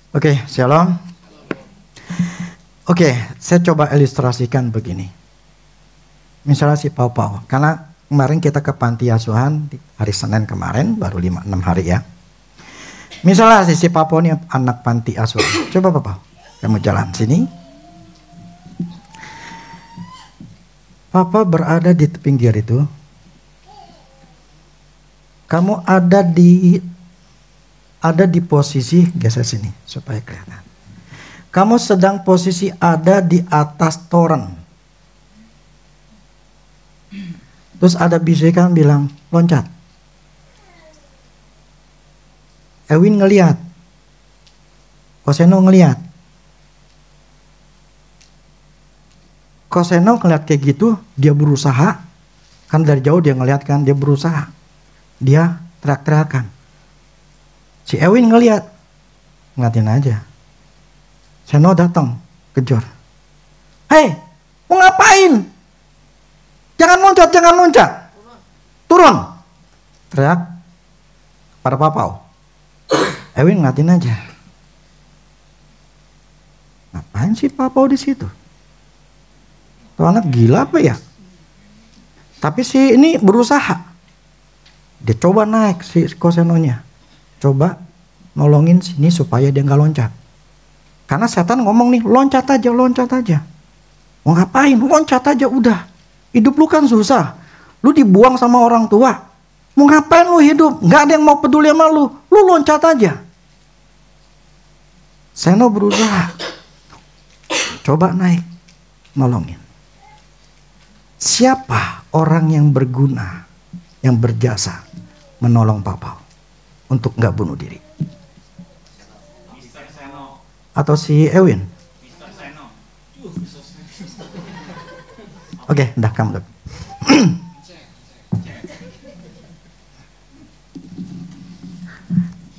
Oke, shalom. Oke, saya coba ilustrasikan begini. Misalnya si Pau-Pau, karena kemarin kita ke panti asuhan hari Senin kemarin, baru 5-6 hari ya. Misalnya si Pau-Pau ini anak panti asuhan. Coba Pau, kamu jalan sini. Papa berada di pinggir itu. Kamu ada di posisi, geser sini supaya kelihatan. Kamu sedang posisi ada di atas toren. Terus ada bisikan bilang, loncat. Ewin ngelihat. Koseno ngelihat. Koseno ngelihat kayak gitu, dia berusaha. Kan dari jauh dia ngelihat kan, dia berusaha. Dia teriak-teriakan. Si Ewin ngelihat. Ngeliatin aja. Seno datang, kejar. Hei, mau ngapain? Jangan loncat. Turun. Teriak pada Papau. Ewin ngeliatin aja. Ngapain sih Papau di situ? Tuh anak gila apa ya? Tapi si ini berusaha. Dia coba naik si Kosenonya. Coba nolongin sini supaya dia nggak loncat. Karena setan ngomong nih, loncat aja. Mau ngapain? Loncat aja udah. Hidup lu kan susah. Lu dibuang sama orang tua. Mau ngapain lu hidup? Nggak ada yang mau peduli sama lu. Lu loncat aja. Seno berusaha. Coba naik. Nolongin. Siapa orang yang berguna, yang berjasa menolong Papa untuk nggak bunuh diri? Atau si Ewin? Oke, dah kamu.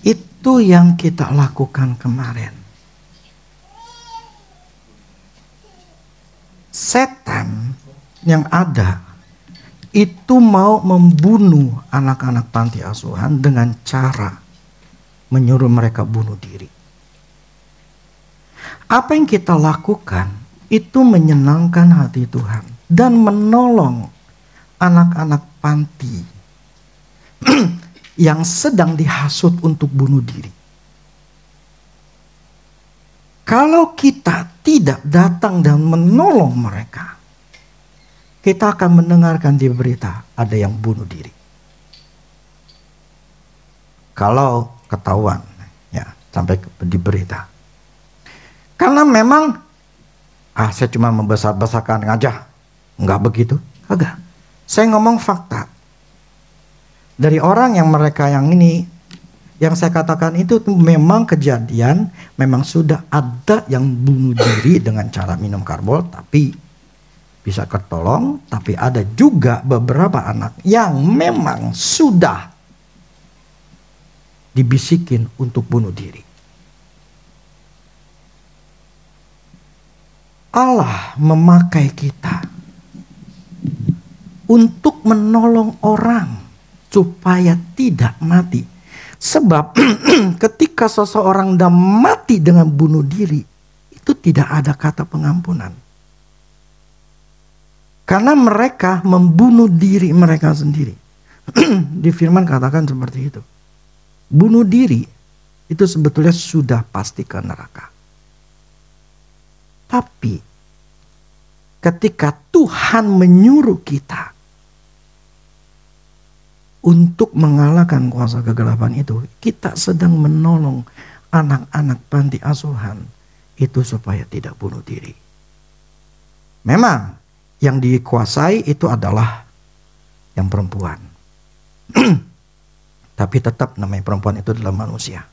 Itu yang kita lakukan kemarin. Setan yang ada itu mau membunuh anak-anak panti asuhan dengan cara menyuruh mereka bunuh diri. Apa yang kita lakukan itu menyenangkan hati Tuhan dan menolong anak-anak panti yang sedang dihasut untuk bunuh diri. Kalau kita tidak datang dan menolong mereka, kita akan mendengarkan di berita ada yang bunuh diri. Kalau ketahuan ya sampai di berita. Karena memang saya cuma membesar-besarkan aja. Enggak begitu. Kagak. Saya ngomong fakta. Dari orang yang mereka yang ini, yang saya katakan itu memang kejadian, memang sudah ada yang bunuh diri dengan cara minum karbol, tapi bisa ketolong. Tapi ada juga beberapa anak yang memang sudah dibisikin untuk bunuh diri. Allah memakai kita untuk menolong orang supaya tidak mati. Sebab ketika seseorang dah mati dengan bunuh diri, itu tidak ada kata pengampunan. Karena mereka membunuh diri mereka sendiri. Di firman katakan seperti itu. Bunuh diri itu sebetulnya sudah pasti ke neraka. Tapi ketika Tuhan menyuruh kita untuk mengalahkan kuasa kegelapan itu, kita sedang menolong anak-anak panti asuhan itu supaya tidak bunuh diri. Memang yang dikuasai itu adalah yang perempuan. Tapi tetap namanya perempuan itu adalah manusia.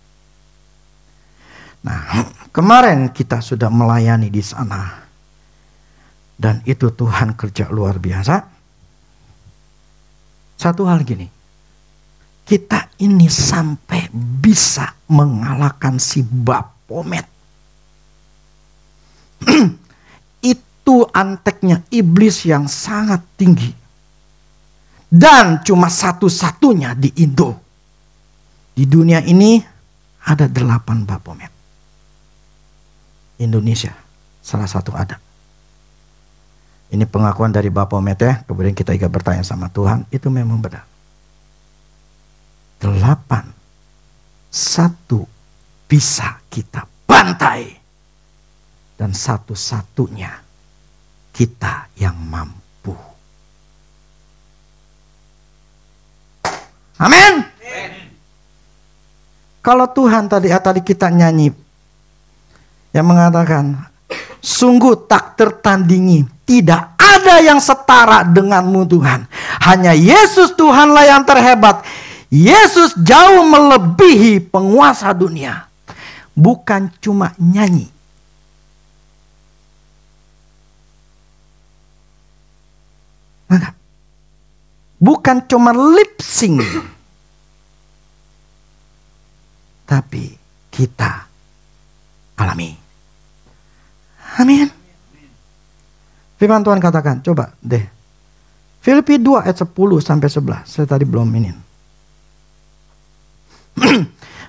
Nah, kemarin kita sudah melayani di sana. Dan itu Tuhan kerja luar biasa. Satu hal gini. Kita ini sampai bisa mengalahkan si Baphomet. Itu anteknya iblis yang sangat tinggi. Dan cuma satu-satunya di Indo. Di dunia ini ada 8 Baphomet. Indonesia. Salah satu ada. Ini pengakuan dari Bapak Omet ya. Kemudian kita juga bertanya sama Tuhan. Itu memang benar. 8. 1 bisa kita bantai. Dan satu-satunya kita yang mampu. Amin. Kalau Tuhan tadi kita nyanyi yang mengatakan, sungguh tak tertandingi, tidak ada yang setara denganmu Tuhan. Hanya Yesus Tuhanlah yang terhebat. Yesus jauh melebihi penguasa dunia. Bukan cuma nyanyi. Enggak. Bukan cuma lip sync. Tapi kita alami. Amin. Firman Tuhan katakan, coba deh. Filipi 2 ayat 10 sampai 11. Saya tadi belum ini.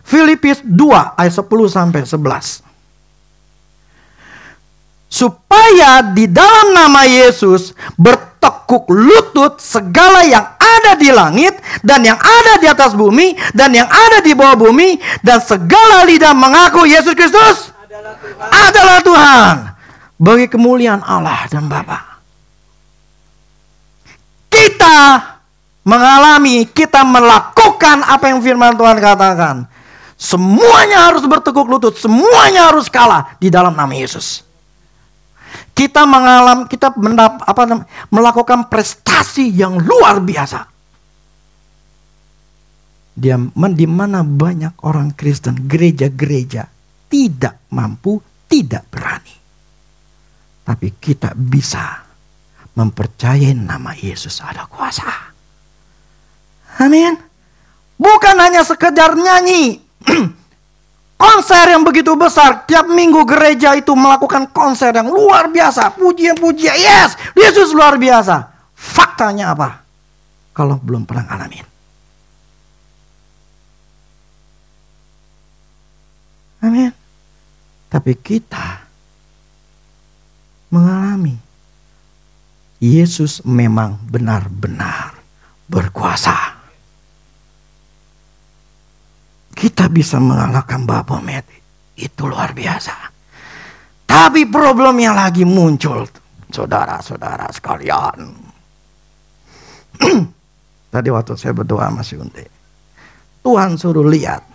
Filipi 2 ayat 10 sampai 11. Supaya di dalam nama Yesus bertekuk lutut segala yang ada di langit dan yang ada di atas bumi dan yang ada di bawah bumi, dan segala lidah mengaku Yesus Kristus adalah Tuhan, bagi kemuliaan Allah dan Bapa. Kita mengalami, kita melakukan apa yang firman Tuhan katakan. Semuanya harus bertekuk lutut, semuanya harus kalah di dalam nama Yesus. Kita melakukan prestasi yang luar biasa. Di mana banyak orang Kristen, gereja-gereja tidak mampu, tidak berani. Tapi kita bisa mempercayai nama Yesus ada kuasa. Amin. Bukan hanya sekedar nyanyi. Konser yang begitu besar, tiap minggu gereja itu melakukan konser yang luar biasa, pujian-pujian, yes, Yesus luar biasa. Faktanya apa? Kalau belum pernah ngalamin. Amin. Tapi kita mengalami Yesus memang benar-benar berkuasa. Kita bisa mengalahkan Bapak Met. Itu luar biasa. Tapi problemnya lagi muncul. Saudara-saudara sekalian. Tadi waktu saya berdoa sama si Unte, Tuhan suruh lihat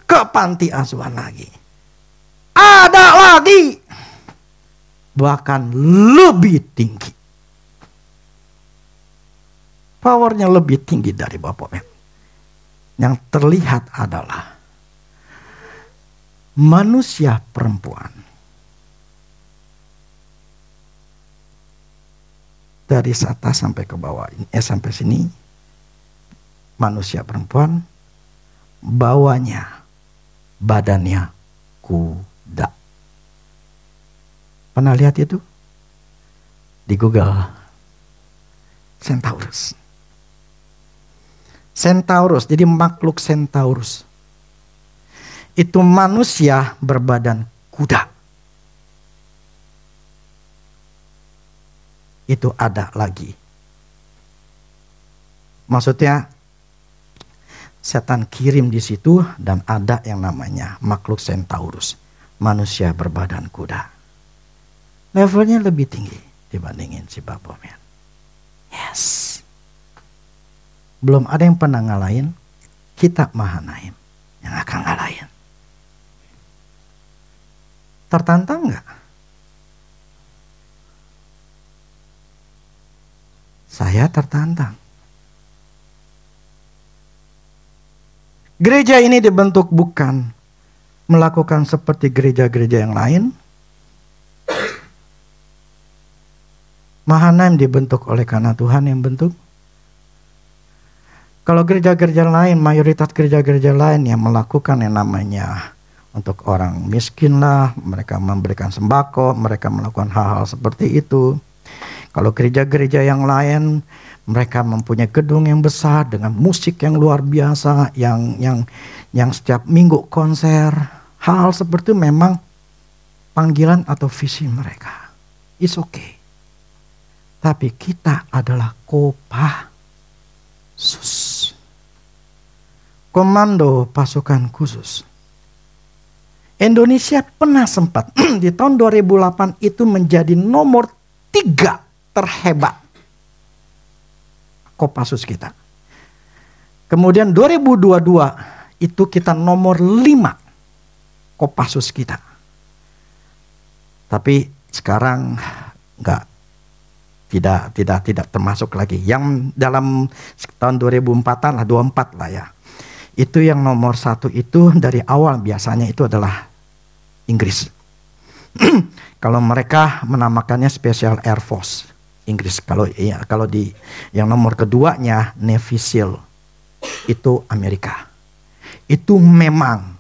ke panti asuhan lagi. Ada lagi. Bahkan lebih tinggi. Powernya lebih tinggi dari Bapak Met. Yang terlihat adalah manusia perempuan dari atas sampai ke bawah, sampai sini manusia perempuan, bawahnya badannya kuda. Pernah lihat itu? Di Google. Centaurus. Centaurus, jadi makhluk Centaurus. Itu manusia berbadan kuda. Itu ada lagi. Maksudnya setan kirim di situ dan ada yang namanya makhluk Centaurus. Manusia berbadan kuda. Levelnya lebih tinggi dibandingin si Baphomet. Yes. Belum ada yang pernah ngalahin, kita Mahanaim yang akan ngalahin. Tertantang nggak? Saya tertantang. Gereja ini dibentuk bukan melakukan seperti gereja-gereja yang lain. Mahanaim dibentuk oleh karena Tuhan yang bentuk. Kalau gereja-gereja lain, mayoritas gereja-gereja lain yang melakukan yang namanya untuk orang miskin lah, mereka memberikan sembako, mereka melakukan hal-hal seperti itu. Kalau gereja-gereja yang lain, mereka mempunyai gedung yang besar dengan musik yang luar biasa, yang setiap minggu konser. Hal-hal seperti itu memang panggilan atau visi mereka. It's okay. Tapi kita adalah Kopassus. Komando Pasukan Khusus. Indonesia pernah sempat di tahun 2008 itu menjadi nomor 3 terhebat Kopassus kita. Kemudian 2022 itu kita nomor 5 Kopassus kita. Tapi sekarang tidak termasuk lagi. Yang dalam tahun 2004 lah, 24 lah ya. Itu yang nomor 1 itu dari awal biasanya itu adalah Inggris. Kalau mereka menamakannya Special Air Force Inggris. Kalau di yang nomor keduanya Navy SEAL itu Amerika. Itu memang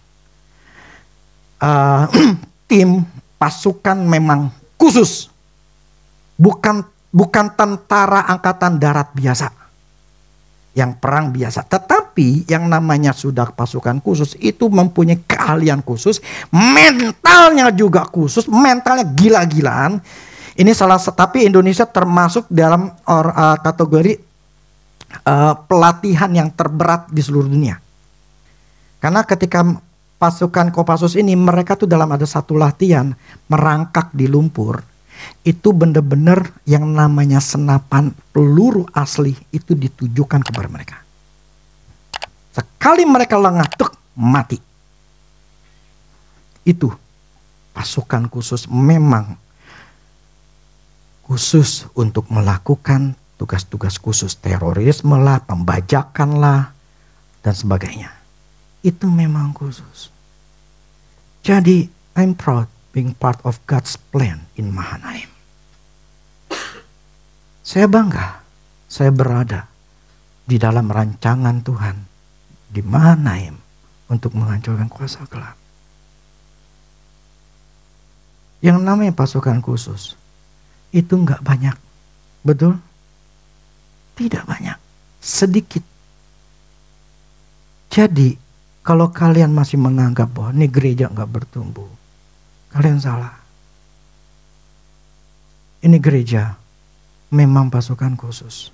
tim pasukan memang khusus, bukan tentara angkatan darat biasa, yang perang biasa. Tetapi yang namanya sudah pasukan khusus itu mempunyai keahlian khusus, mentalnya juga khusus, mentalnya gila-gilaan. Ini tapi Indonesia termasuk dalam kategori pelatihan yang terberat di seluruh dunia. Karena ketika pasukan Kopassus ini, mereka tuh dalam ada satu latihan merangkak di lumpur. Itu benar-benar yang namanya senapan peluru asli itu ditujukan kepada mereka. Sekali mereka lengah, mati. Itu pasukan khusus memang khusus untuk melakukan tugas-tugas khusus, terorisme lah, pembajakan lah, dan sebagainya. Itu memang khusus. Jadi, I'm proud being part of God's plan in Mahanaim. Saya bangga, saya berada di dalam rancangan Tuhan di Mahanaim untuk menghancurkan kuasa gelap. Yang namanya pasukan khusus itu enggak banyak, betul? Tidak banyak, sedikit. Jadi, kalau kalian masih menganggap bahwa ini gereja enggak bertumbuh, kalian salah. Ini gereja memang pasukan khusus,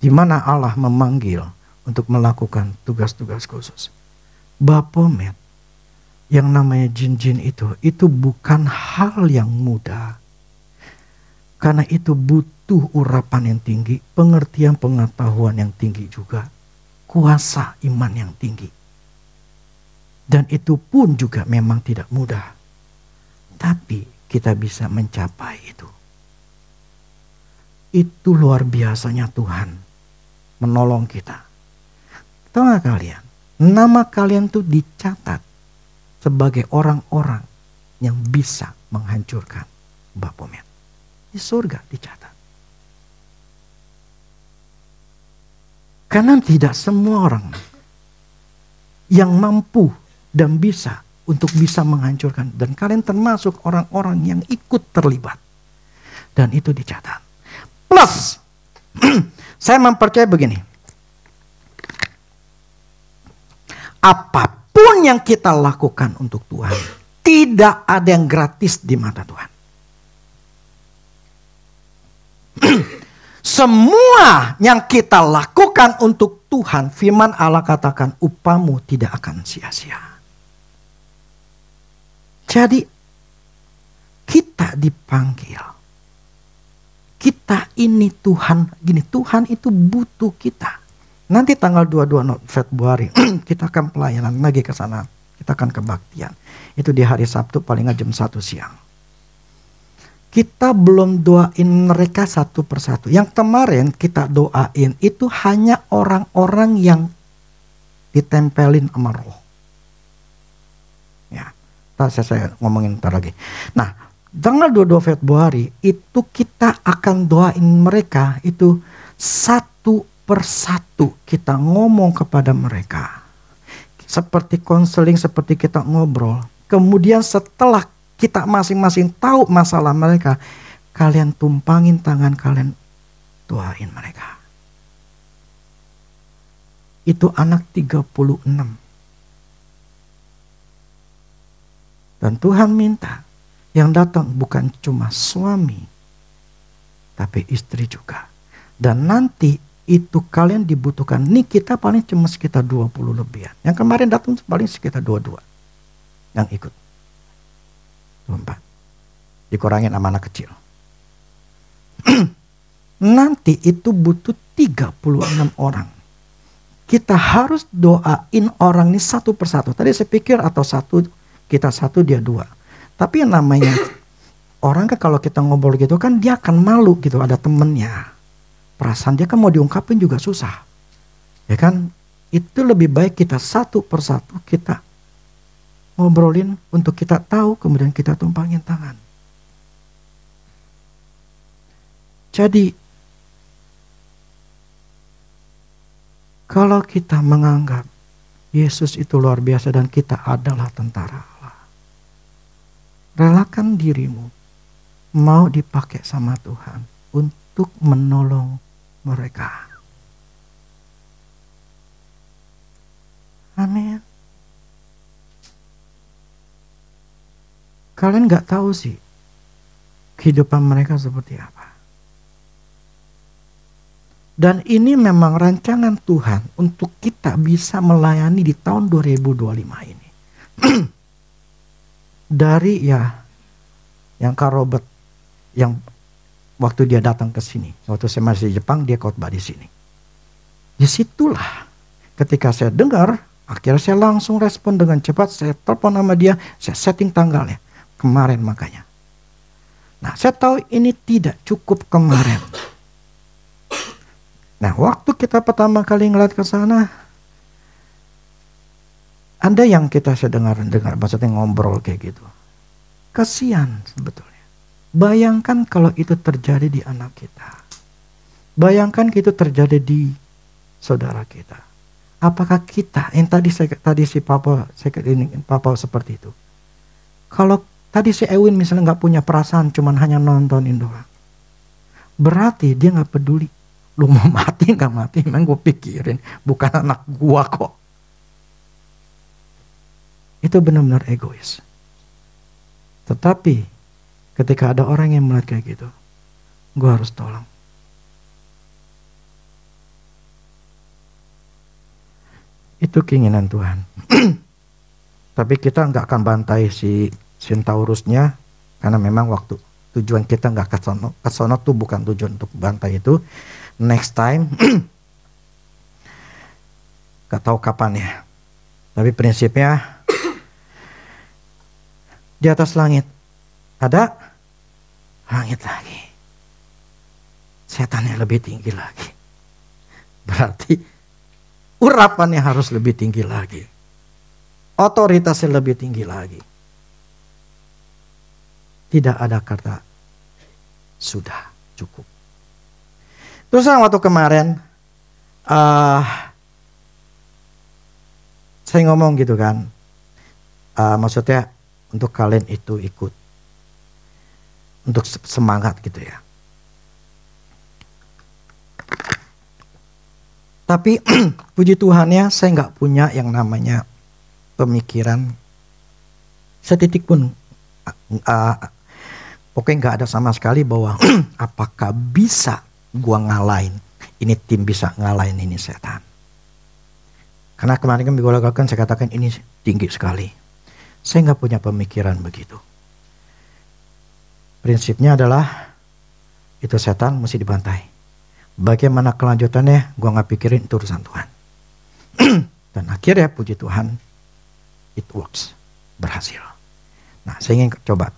di mana Allah memanggil untuk melakukan tugas-tugas khusus. Baphomet, yang namanya jin-jin itu bukan hal yang mudah. Karena itu butuh urapan yang tinggi, pengertian pengetahuan yang tinggi juga, kuasa iman yang tinggi. Dan itu pun juga memang tidak mudah. Tapi kita bisa mencapai itu. Itu luar biasanya Tuhan menolong kita. Tahu gak kalian? Nama kalian tuh dicatat sebagai orang-orang yang bisa menghancurkan Baphomet. Di surga dicatat. Karena tidak semua orang yang mampu dan bisa untuk bisa menghancurkan. Dan kalian termasuk orang-orang yang ikut terlibat. Dan itu dicatat. Plus, saya mempercayai begini. Apapun yang kita lakukan untuk Tuhan, tidak ada yang gratis di mata Tuhan. Semua yang kita lakukan untuk Tuhan, firman Allah katakan upahmu tidak akan sia-sia. Jadi kita dipanggil. Kita ini Tuhan, Tuhan itu butuh kita. Nanti tanggal 22 Februari kita akan pelayanan lagi ke sana. Kita akan kebaktian. Itu di hari Sabtu paling nggak jam 1 siang. Kita belum doain mereka satu persatu. Yang kemarin kita doain itu hanya orang-orang yang ditempelin sama roh. Ya, saya ngomongin ntar lagi. Nah, tanggal 22 Februari itu kita akan doain mereka itu satu persatu. Kita ngomong kepada mereka. Seperti konseling, seperti kita ngobrol. Kemudian setelah kita masing-masing tahu masalah mereka, kalian tumpangin tangan kalian, doain mereka. Itu anak 36. Dan Tuhan minta yang datang bukan cuma suami, tapi istri juga. Dan nanti itu kalian dibutuhkan. Nih kita paling cuma sekitar 20 lebihan. Yang kemarin datang paling sekitar 22 yang ikut. 24. Dikurangin sama anak kecil. Nanti itu butuh 36 orang. Kita harus doain orang ini satu persatu. Tadi saya pikir atau satu, kita satu dia dua. Tapi yang namanya orang kan kalau kita ngobrol gitu kan dia akan malu gitu, ada temennya. Perasaan dia kan mau diungkapin juga susah. Ya kan? Itu lebih baik kita satu persatu kita ngobrolin untuk kita tahu, kemudian kita tumpangin tangan. Jadi kalau kita menganggap Yesus itu luar biasa dan kita adalah tentara Allah, relakan dirimu mau dipakai sama Tuhan untuk menolong mereka. Amin. Kalian gak tahu sih kehidupan mereka seperti apa. Dan ini memang rancangan Tuhan untuk kita bisa melayani di tahun 2025 ini. Dari yang Kak Robert, yang waktu dia datang ke sini, waktu saya masih di Jepang, dia khotbah di sini. Disitulah ketika saya dengar, akhirnya saya langsung respon dengan cepat, saya telepon sama dia, saya setting tanggalnya. Kemarin makanya. Nah, saya tahu ini tidak cukup kemarin. Nah, waktu kita pertama kali ngeliat ke sana, ada yang kita dengar, maksudnya ngobrol kayak gitu. Kasihan sebetulnya. Bayangkan kalau itu terjadi di anak kita. Bayangkan itu terjadi di saudara kita. Apakah kita, yang tadi si Papa seperti itu. Kalau tadi si Ewin misalnya nggak punya perasaan, cuman hanya nontonin doang. Berarti dia nggak peduli. Lu mau mati nggak mati, emang gue pikirin. Bukan anak gua kok. Itu benar-benar egois. Tetapi ketika ada orang yang melihat kayak gitu, gue harus tolong. Itu keinginan Tuhan. Tapi kita nggak akan bantai si Centaurusnya, karena memang waktu tujuan kita nggak ke sono tuh bukan tujuan untuk bantai itu. Next time, gak tahu kapan ya. Tapi prinsipnya di atas langit ada langit lagi. Setannya lebih tinggi lagi. Berarti urapannya harus lebih tinggi lagi. Otoritasnya lebih tinggi lagi. Tidak ada kata sudah cukup. Terus waktu kemarin saya ngomong gitu kan, maksudnya untuk kalian itu ikut, untuk semangat gitu ya. Tapi puji Tuhannya saya nggak punya yang namanya pemikiran setitik pun, pokoknya nggak ada sama sekali bahwa apakah bisa gua ngalahin, ini tim bisa ngalahin ini setan. Karena kemarin kan saya katakan ini tinggi sekali. Saya nggak punya pemikiran begitu. Prinsipnya adalah itu setan mesti dibantai. Bagaimana kelanjutannya gua nggak pikirin, itu urusan Tuhan. Dan akhirnya puji Tuhan it works, berhasil. Nah, saya ingin coba.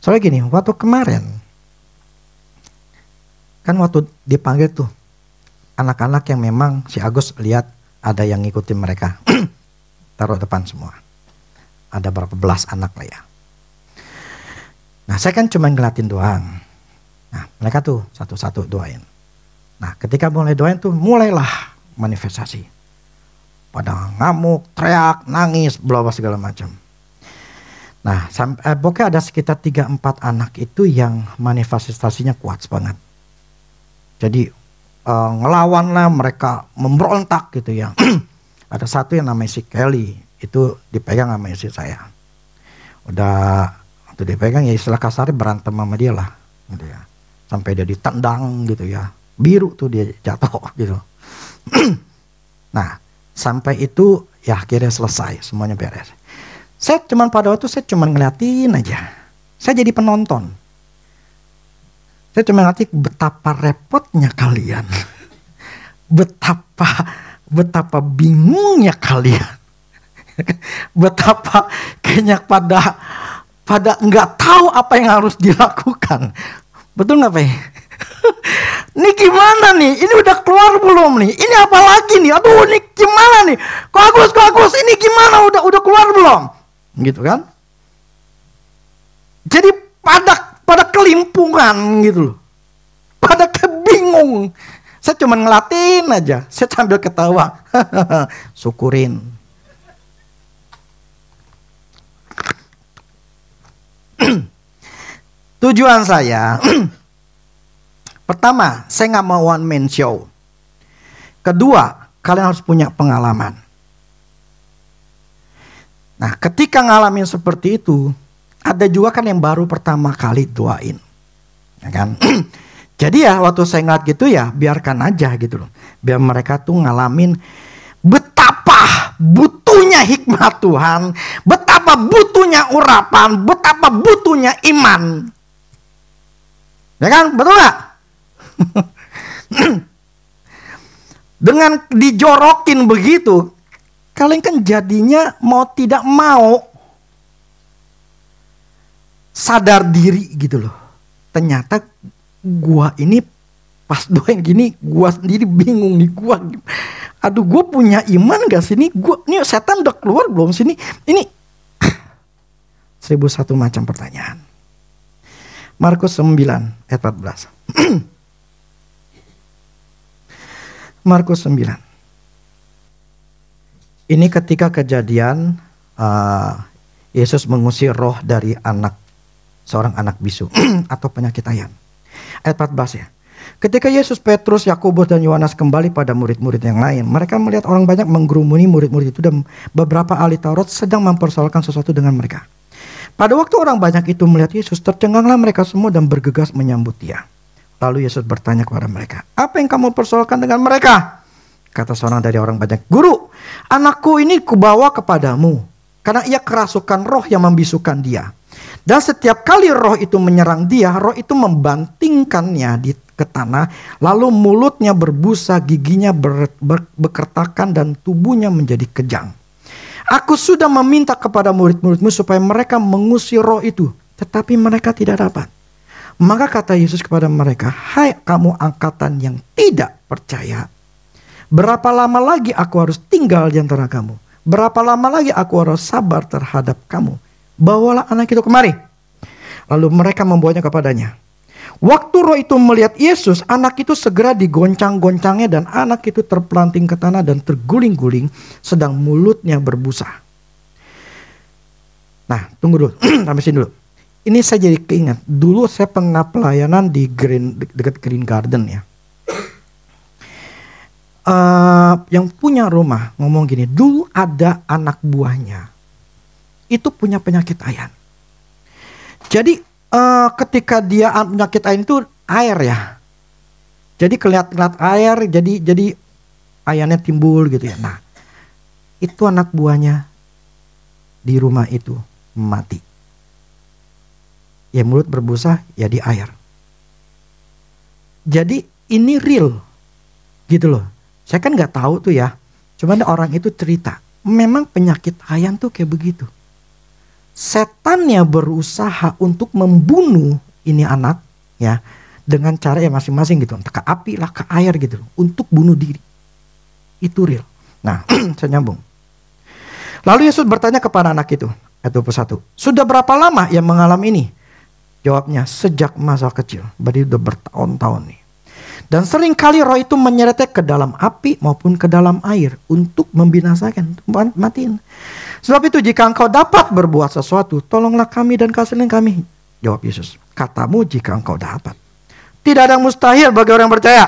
Soalnya gini, waktu kemarin kan waktu dipanggil tuh anak-anak yang memang si Agus lihat ada yang ngikutin mereka. Taruh depan semua. Ada berapa belas anak lah ya. Nah, saya kan cuma ngeliatin doang. Nah, mereka tuh satu-satu doain. Nah, ketika mulai doain tuh mulailah manifestasi. Pada ngamuk, teriak, nangis, bla-bla segala macam. Nah, pokoknya ada sekitar 3-4 anak itu yang manifestasinya kuat banget. Jadi ngelawan lah, mereka memberontak gitu ya. Ada satu yang namanya si Kelly, itu dipegang sama istri saya. Udah waktu dipegang ya istilah kasarnya berantem sama dia lah gitu ya. Sampai dia ditendang gitu ya. Biru tuh dia jatuh gitu. Nah, sampai itu ya akhirnya selesai, semuanya beres. Saya cuman pada waktu saya cuman ngeliatin aja. Saya jadi penonton. Saya cuma ngeliatin betapa repotnya kalian. Betapa bingungnya kalian. Betapa kayaknya pada nggak tahu apa yang harus dilakukan. Betul nggak, Pak? Ini gimana nih? Ini udah keluar belum nih? Ini apa lagi nih? Aduh, ini gimana nih? Kok Agus, ini gimana? Udah keluar belum? Gitu kan? Jadi pada kelimpungan gitu loh. Pada kebingung. Saya cuma ngelatin aja. Saya sambil ketawa. Syukurin. Tujuan saya pertama, saya nggak mau one man show. Kedua, kalian harus punya pengalaman. Nah, ketika ngalamin seperti itu, ada juga kan yang baru pertama kali doain, ya kan? Jadi ya waktu saya ngeliat gitu ya, biarkan aja gitu loh. Biar mereka tuh ngalamin betapa butuhnya hikmat Tuhan, betapa butuhnya urapan, betapa butuhnya iman. Ya kan? Betul gak? Dengan dijorokin begitu, kalian kan jadinya mau tidak mau sadar diri gitu loh. Ternyata gua ini pas doain gini, gua sendiri bingung nih. Aduh, gua punya iman gak sih nih? Nih setan udah keluar belum sini? Ini 1001 macam pertanyaan. Markus 9 ayat 14. Markus 9. Ini ketika kejadian Yesus mengusir roh dari seorang anak bisu atau penyakit ayan. Ayat 14 ya. Ketika Yesus, Petrus, Yakobus dan Yohanes kembali pada murid-murid yang lain, mereka melihat orang banyak menggerumuni murid-murid itu dan beberapa ahli Taurat sedang mempersoalkan sesuatu dengan mereka. Pada waktu orang banyak itu melihat Yesus, tercenganglah mereka semua dan bergegas menyambut dia. Lalu Yesus bertanya kepada mereka, "Apa yang kamu persoalkan dengan mereka?" Kata seorang dari orang banyak, "Guru, anakku ini kubawa kepadamu, karena ia kerasukan roh yang membisukan dia. Dan setiap kali roh itu menyerang dia, roh itu membantingkannya ke tanah, lalu mulutnya berbusa, giginya bekertakan dan tubuhnya menjadi kejang. Aku sudah meminta kepada murid-muridmu supaya mereka mengusir roh itu, tetapi mereka tidak dapat." Maka kata Yesus kepada mereka, "Hai kamu angkatan yang tidak percaya, berapa lama lagi aku harus tinggal di antara kamu? Berapa lama lagi aku harus sabar terhadap kamu? Bawalah anak itu kemari." Lalu mereka membawanya kepadanya. Waktu roh itu melihat Yesus, anak itu segera digoncang-goncangnya dan anak itu terpelanting ke tanah dan terguling-guling, sedang mulutnya berbusa. Nah, tunggu dulu, sampai sini dulu. Ini saya jadi keingat, dulu saya pernah pelayanan di dekat Green Garden ya. Yang punya rumah ngomong gini, dulu ada anak buahnya, itu punya penyakit ayan. Jadi ketika dia penyakit ayan itu air ya. Jadi kelihatan air, jadi ayannya timbul gitu ya. Nah, itu anak buahnya di rumah itu mati. Ya mulut berbusa ya di air. Jadi ini real gitu loh. Saya kan nggak tahu tuh ya. Cuman orang itu cerita, memang penyakit ayan tuh kayak begitu. Setannya berusaha untuk membunuh ini anak ya dengan cara ya masing-masing gitu, entah ke api lah ke air gitu untuk bunuh diri. Itu real. Nah, saya nyambung. Lalu Yesus bertanya kepada anak itu, ayat 21, "Sudah berapa lama ia mengalami ini?" Jawabnya, "Sejak masa kecil." Berarti udah bertahun-tahun nih. "Dan sering kali roh itu menyeretnya ke dalam api maupun ke dalam air untuk membinasakan," matiin. "Sebab itu jika engkau dapat berbuat sesuatu, tolonglah kami dan kasihilah kami." Jawab Yesus, "Katamu jika engkau dapat. Tidak ada yang mustahil bagi orang yang percaya."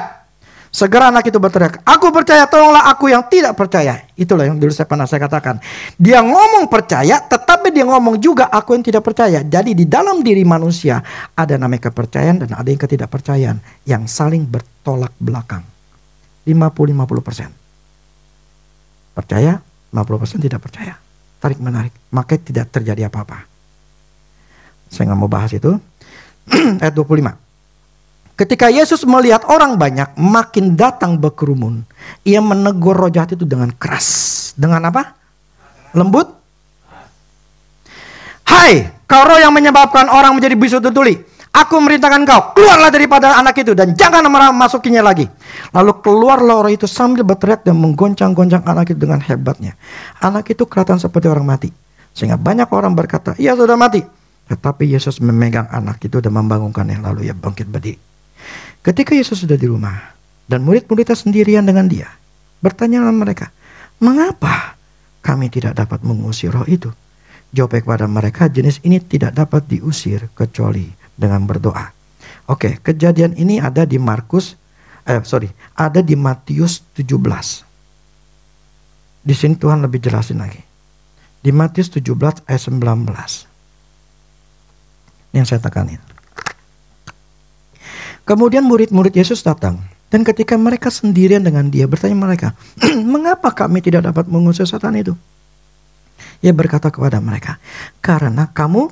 Segera anak itu berteriak, "Aku percaya, tolonglah aku yang tidak percaya." Itulah yang dulu saya pernah katakan. Dia ngomong percaya tetapi Tetapi dia ngomong juga aku yang tidak percaya. Jadi di dalam diri manusia ada namanya kepercayaan dan ada yang ketidakpercayaan yang saling bertolak belakang. 50-50%. Percaya, 50% tidak percaya. Tarik menarik, makanya tidak terjadi apa-apa. Saya nggak mau bahas itu. Ayat 25. Ketika Yesus melihat orang banyak makin datang berkerumun, ia menegur roh jahat itu dengan keras. Dengan apa? Lembut. Hai, kau roh yang menyebabkan orang menjadi bisu tuli. Aku memerintahkan kau, keluarlah daripada anak itu dan jangan memasukinya lagi. Lalu keluarlah orang itu sambil berteriak dan menggoncang-goncang anak itu dengan hebatnya. Anak itu kelihatan seperti orang mati. Sehingga banyak orang berkata, ia sudah mati. Tetapi Yesus memegang anak itu dan membangunkannya, lalu ia bangkit berdiri. Ketika Yesus sudah di rumah dan murid-muridnya sendirian dengan dia, bertanyalah mereka, mengapa kami tidak dapat mengusir roh itu? Jawab kepada mereka, jenis ini tidak dapat diusir kecuali dengan berdoa. Oke, kejadian ini ada di ada di Matius 17. Di sini Tuhan lebih jelasin lagi. Di Matius 17 ayat 19. Ini yang saya tekanin. Kemudian murid-murid Yesus datang. Dan ketika mereka sendirian dengan dia, bertanya mereka, mengapa kami tidak dapat mengusir setan itu? Ia berkata kepada mereka, karena kamu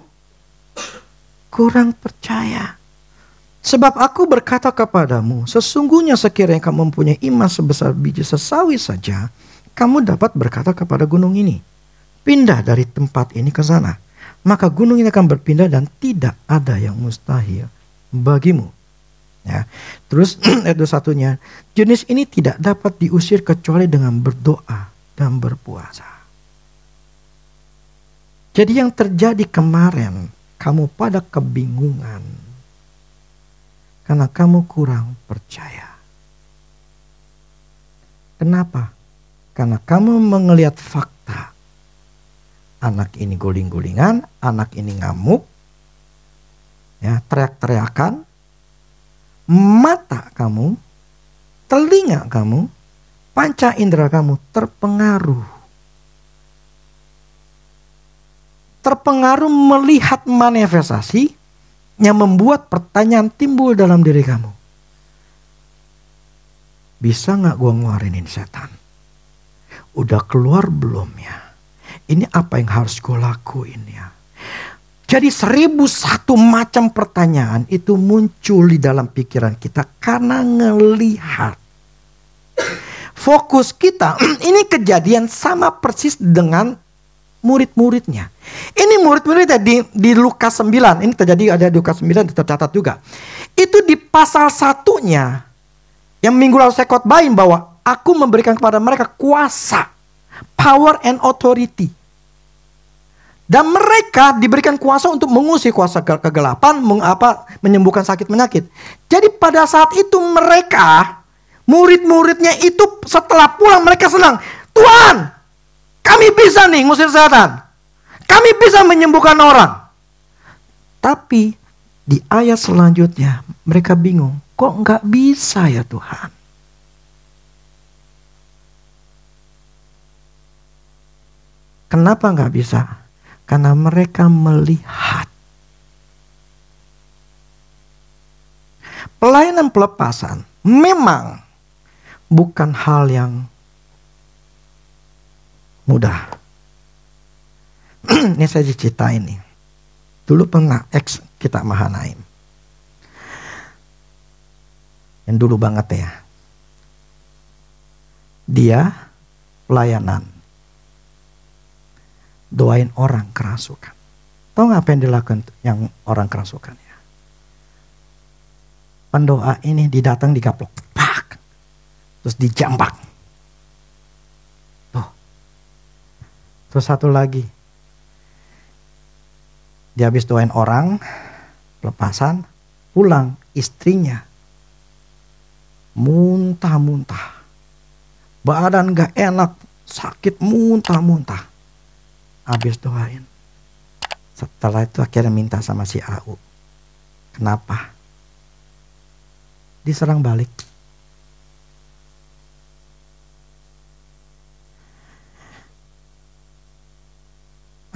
kurang percaya. Sebab aku berkata kepadamu, sesungguhnya sekiranya kamu mempunyai iman sebesar biji sesawi saja, kamu dapat berkata kepada gunung ini, pindah dari tempat ini ke sana. Maka gunung ini akan berpindah dan tidak ada yang mustahil bagimu. Ya. Terus ayat 21-nya, jenis ini tidak dapat diusir kecuali dengan berdoa dan berpuasa. Jadi yang terjadi kemarin, kamu pada kebingungan karena kamu kurang percaya. Kenapa? Karena kamu melihat fakta. Anak ini guling-gulingan, anak ini ngamuk, ya, teriak-teriakan. Mata kamu, telinga kamu, panca indera kamu terpengaruh. Terpengaruh melihat manifestasi yang membuat pertanyaan timbul dalam diri kamu. Bisa gak gue ngeluarin ini setan? Udah keluar belum ya? Ini apa yang harus gue lakuin ya? Jadi 1001 macam pertanyaan itu muncul di dalam pikiran kita karena ngelihat. Fokus kita, ini kejadian sama persis dengan murid-muridnya. Ini murid-muridnya di Lukas 9, ini terjadi ada di Lukas 9 tercatat juga. Itu di pasal 1-nya, yang minggu lalu saya khotbahin bahwa aku memberikan kepada mereka kuasa, power and authority. Dan mereka diberikan kuasa untuk mengusir kuasa kegelapan, menyembuhkan sakit penyakit. Jadi pada saat itu mereka, murid-muridnya itu setelah pulang mereka senang. Tuhan, kami bisa nih ngusir setan. Kami bisa menyembuhkan orang. Tapi di ayat selanjutnya mereka bingung. Kok nggak bisa ya Tuhan? Kenapa nggak bisa? Karena mereka melihat. Pelayanan pelepasan memang bukan hal yang mudah. Ini saya ceritain nih. Dulu pernah kita Mahanaim. Yang dulu banget ya. Dia pelayanan. Doain orang kerasukan. Tahu nggak apa yang dilakukan yang orang kerasukan ya? Pendoa ini didatang digaplok, pak, terus dijambak. Tuh. Terus satu lagi, dia habis doain orang, pelepasan, pulang istrinya muntah-muntah, badan gak enak, sakit muntah-muntah. Habis doain. Setelah itu akhirnya minta sama si AU. Kenapa? Diserang balik.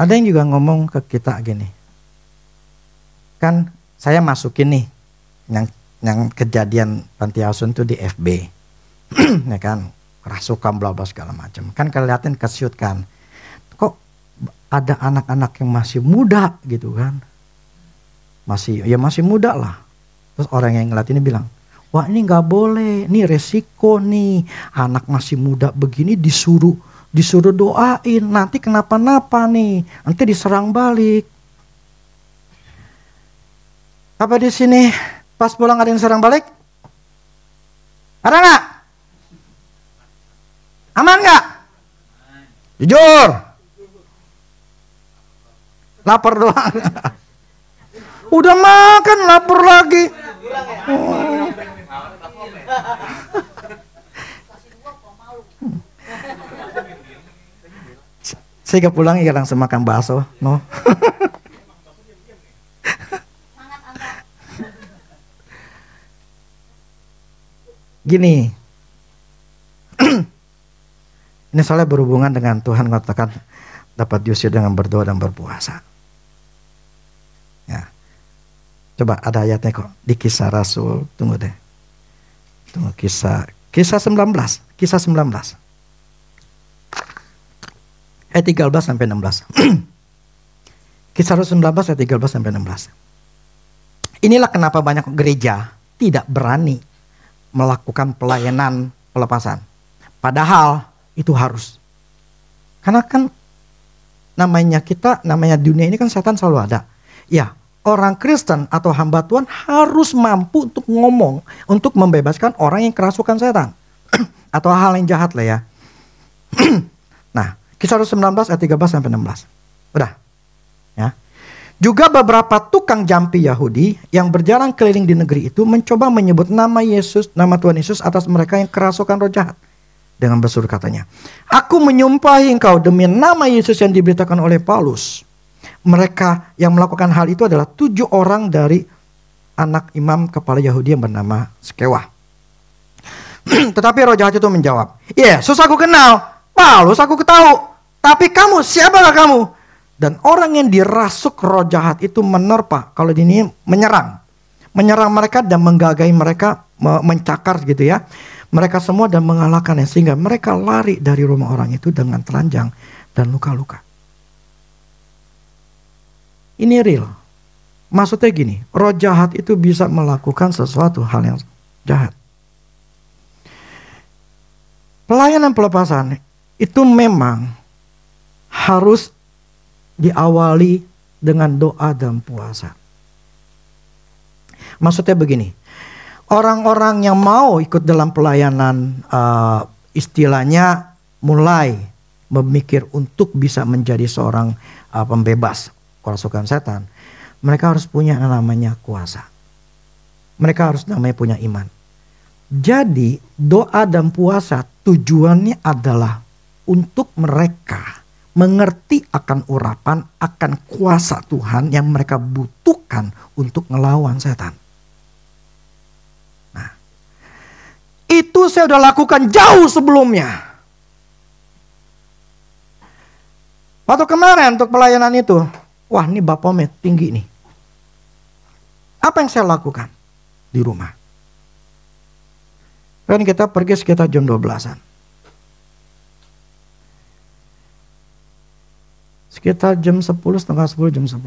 Ada yang juga ngomong ke kita gini, kan saya masukin nih yang kejadian panti asuhan itu di FB, ya kan, rasukan bla bla segala macam. Kan kelihatan kesiut kan, kok ada anak-anak yang masih muda gitu kan, masih muda lah. Terus orang yang ngeliat ini bilang, wah ini nggak boleh, ini resiko nih, anak masih muda begini disuruh doain, nanti kenapa-napa nih, nanti diserang balik. Apa di sini pas pulang ada yang serang balik? Ada nggak? Aman nggak? Jujur. Lapar doang. Udah makan lapar lagi. Oh. Saya pulang ya langsung makan bakso, no. Gini, ini soalnya berhubungan dengan Tuhan mengatakan dapat diusir dengan berdoa dan berpuasa. Ya, coba ada ayatnya kok di Kisah Rasul, tunggu kisah 19, kisah 19. Ayat 13 sampai 16. Kisah Rasul 19 ayat 13 sampai 16. Inilah kenapa banyak gereja tidak berani melakukan pelayanan pelepasan. Padahal itu harus. Karena kan namanya dunia ini kan setan selalu ada. Ya, orang Kristen atau hamba Tuhan harus mampu untuk ngomong, untuk membebaskan orang yang kerasukan setan. Atau hal yang jahat lah ya. Nah, Kisah Rasul 19 ayat 13 sampai 16. Udah. Ya. Juga beberapa tukang jampi Yahudi yang berjalan keliling di negeri itu mencoba menyebut nama Tuhan Yesus atas mereka yang kerasukan roh jahat. Dengan bersuruh katanya, aku menyumpahi engkau demi nama Yesus yang diberitakan oleh Paulus. Mereka yang melakukan hal itu adalah 7 orang dari anak imam kepala Yahudi yang bernama Skewa. Tetapi roh jahat itu menjawab, Yesus aku kenal, Paulus aku tahu. Tapi kamu, siapakah kamu? Dan orang yang dirasuk roh jahat itu menerpa, kalau ini menyerang mereka dan menggagahi mereka, mencakar gitu ya, mereka semua dan mengalahkannya, sehingga mereka lari dari rumah orang itu dengan telanjang dan luka-luka. Ini real. Maksudnya gini, roh jahat itu bisa melakukan sesuatu hal yang jahat. Pelayanan pelepasan itu memang harus diawali dengan doa dan puasa. Maksudnya begini, orang-orang yang mau ikut dalam pelayanan, istilahnya mulai memikir untuk bisa menjadi seorang pembebas kerasukan setan, mereka harus punya namanya kuasa. Mereka harus namanya punya iman. Jadi doa dan puasa tujuannya adalah untuk mereka mengerti akan urapan, akan kuasa Tuhan yang mereka butuhkan untuk ngelawan setan. Nah, itu saya udah lakukan jauh sebelumnya. Waktu kemarin untuk pelayanan itu, wah ini Baphomet tinggi nih. Apa yang saya lakukan di rumah? Kan kita pergi sekitar jam 12-an. Sekitar jam 10, setengah 10, jam 10.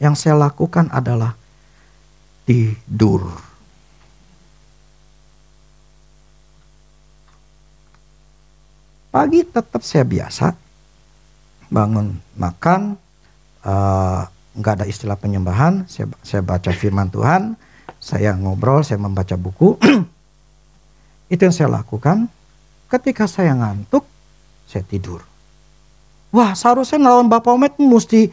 Yang saya lakukan adalah tidur. Pagi tetap saya biasa. Bangun, makan. Nggak ada istilah penyembahan. Saya baca firman Tuhan. Saya ngobrol, saya membaca buku. Itu yang saya lakukan. Ketika saya ngantuk, saya tidur. Wah, seharusnya lawan Baphomet mesti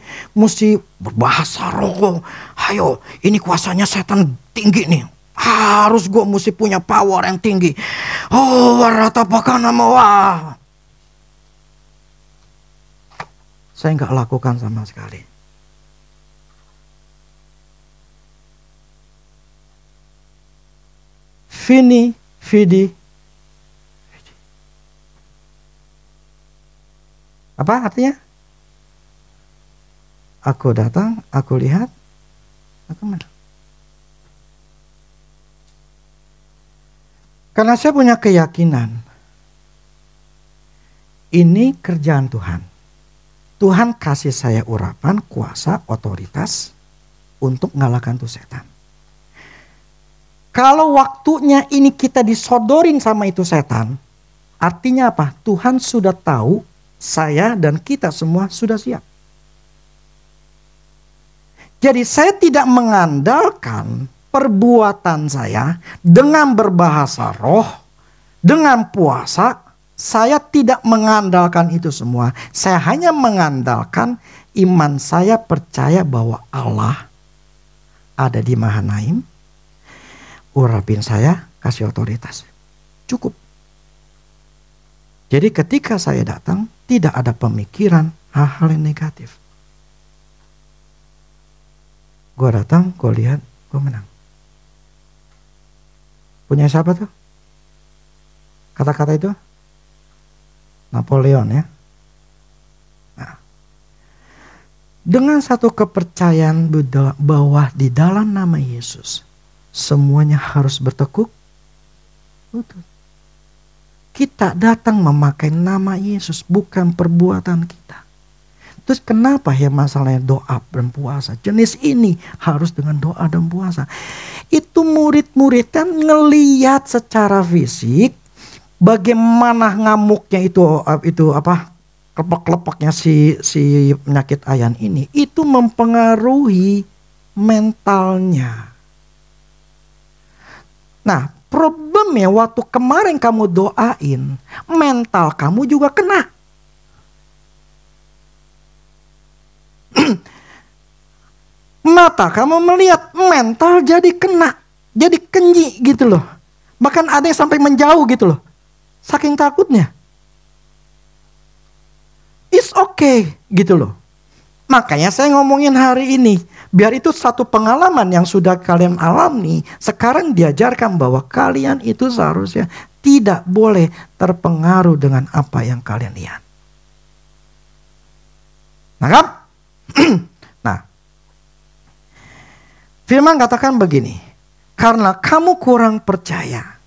berbahasa roh. Ayo, ini kuasanya setan tinggi nih. Harus gue mesti punya power yang tinggi. Oh, waratapakan nama wah. Saya nggak lakukan sama sekali. Vidi. Apa artinya? Aku datang, aku lihat, aku menang. Karena saya punya keyakinan, ini kerjaan Tuhan. Tuhan kasih saya urapan, kuasa, otoritas untuk ngalahkan tuh setan. Kalau waktunya ini kita disodorin sama itu setan, artinya apa? Tuhan sudah tahu saya dan kita semua sudah siap. Jadi saya tidak mengandalkan perbuatan saya dengan berbahasa roh, dengan puasa. Saya tidak mengandalkan itu semua. Saya hanya mengandalkan iman saya percaya bahwa Allah ada di Mahanaim. Urapin saya, kasih otoritas. Cukup. Jadi ketika saya datang, tidak ada pemikiran hal-hal yang negatif. Gue datang, gue lihat, gue menang. Punya siapa tuh? Kata-kata itu? Napoleon ya. Nah, dengan satu kepercayaan bahwa di dalam nama Yesus semuanya harus bertekuk lutut. Kita datang memakai nama Yesus, bukan perbuatan kita. Terus kenapa ya masalahnya doa dan puasa? Jenis ini harus dengan doa dan puasa. Itu murid-murid kan ngeliat secara fisik bagaimana ngamuknya itu apa kelepek-kelepeknya si penyakit ayan ini itu mempengaruhi mentalnya. Nah, problemnya waktu kemarin kamu doain, mental kamu juga kena. Mata kamu melihat, mental jadi kena, jadi kenyi gitu loh. Bahkan ada yang sampai menjauh gitu loh. Saking takutnya. It's okay gitu loh. Makanya saya ngomongin hari ini. Biar itu satu pengalaman yang sudah kalian alami. Sekarang diajarkan bahwa kalian itu seharusnya tidak boleh terpengaruh dengan apa yang kalian lihat. Nah kan? Nah. Firman katakan begini. Karena kamu kurang percaya.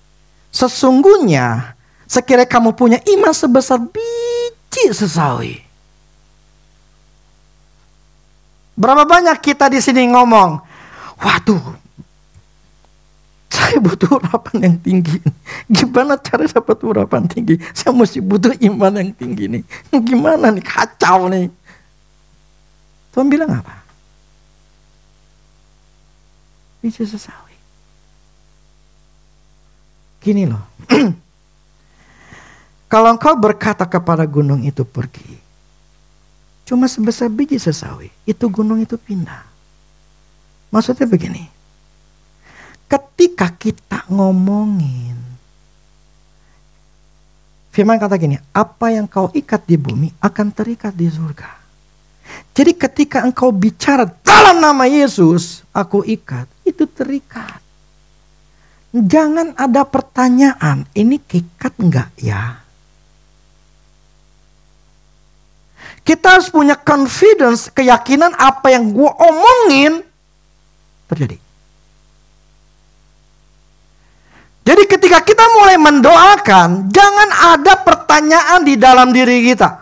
Sesungguhnya sekiranya kamu punya iman sebesar biji sesawi. Berapa banyak kita di sini ngomong, waduh, saya butuh urapan yang tinggi. Gimana cara dapat urapan tinggi? Saya mesti butuh iman yang tinggi nih. Gimana nih? Kacau nih. Tuhan bilang apa? Biji sesawi. Gini loh. Kalau engkau berkata kepada gunung itu pergi, cuma sebesar biji sesawi, itu gunung itu pindah. Maksudnya begini, ketika kita ngomongin, firman kata gini, apa yang kau ikat di bumi akan terikat di surga. Jadi ketika engkau bicara dalam nama Yesus, aku ikat, itu terikat. Jangan ada pertanyaan, ini kikat enggak ya? Kita harus punya confidence, keyakinan apa yang gue omongin terjadi. Jadi ketika kita mulai mendoakan, jangan ada pertanyaan di dalam diri kita.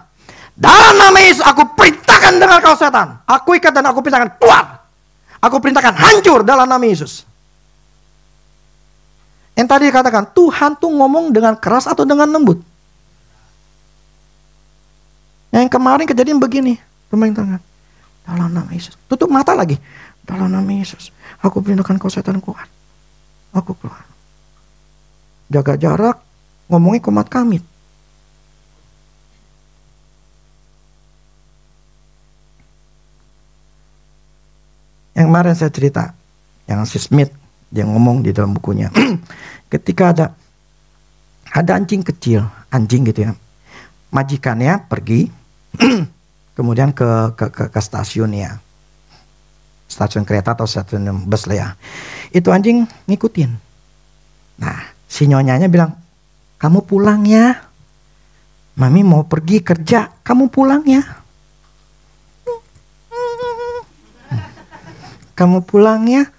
Dalam nama Yesus aku perintahkan dengan kau setan. Aku ikat dan aku perintahkan keluar. Aku perintahkan hancur dalam nama Yesus. Yang tadi dikatakan, Tuhan tuh ngomong dengan keras atau dengan lembut? Yang kemarin kejadian begini, pemerintahkan dalam nama Yesus. Tutup mata lagi. Dalam nama Yesus, aku perintahkan kau setan keluar. Aku keluar. Jaga jarak, ngomongin komat kamit. Yang kemarin saya cerita, yang si Smith, dia ngomong di dalam bukunya. Ketika ada anjing kecil, anjing gitu ya. Majikannya pergi. Kemudian ke stasiunnya, stasiun kereta atau stasiun bus lah ya. Itu anjing ngikutin. Nah, si nyonyanya bilang, kamu pulang ya, mami mau pergi kerja, kamu pulang ya. kamu pulang ya.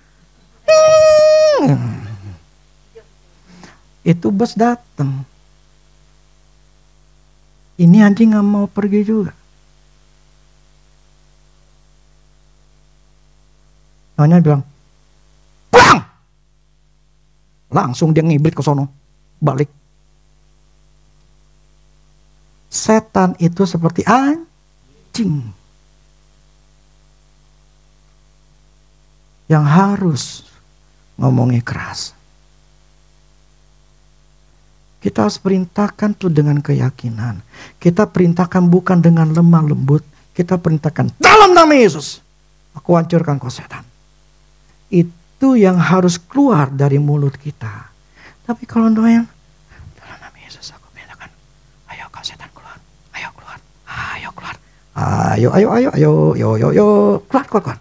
Itu bos datang. Ini anjing gak mau pergi juga. Nyonya bilang, pulang! Langsung dia ngibrit ke sono. Balik. Setan itu seperti anjing. Yang harus ngomongnya keras. Kita harus perintahkan tuh dengan keyakinan. Kita perintahkan bukan dengan lemah lembut. Kita perintahkan dalam nama Yesus. Aku hancurkan kau setan. Itu yang harus keluar dari mulut kita. Tapi kalau doyan, dalam nama Yesus aku perintahkan. Ayo kau setan keluar. Ayo keluar. Ayo keluar. Ayo. Keluar.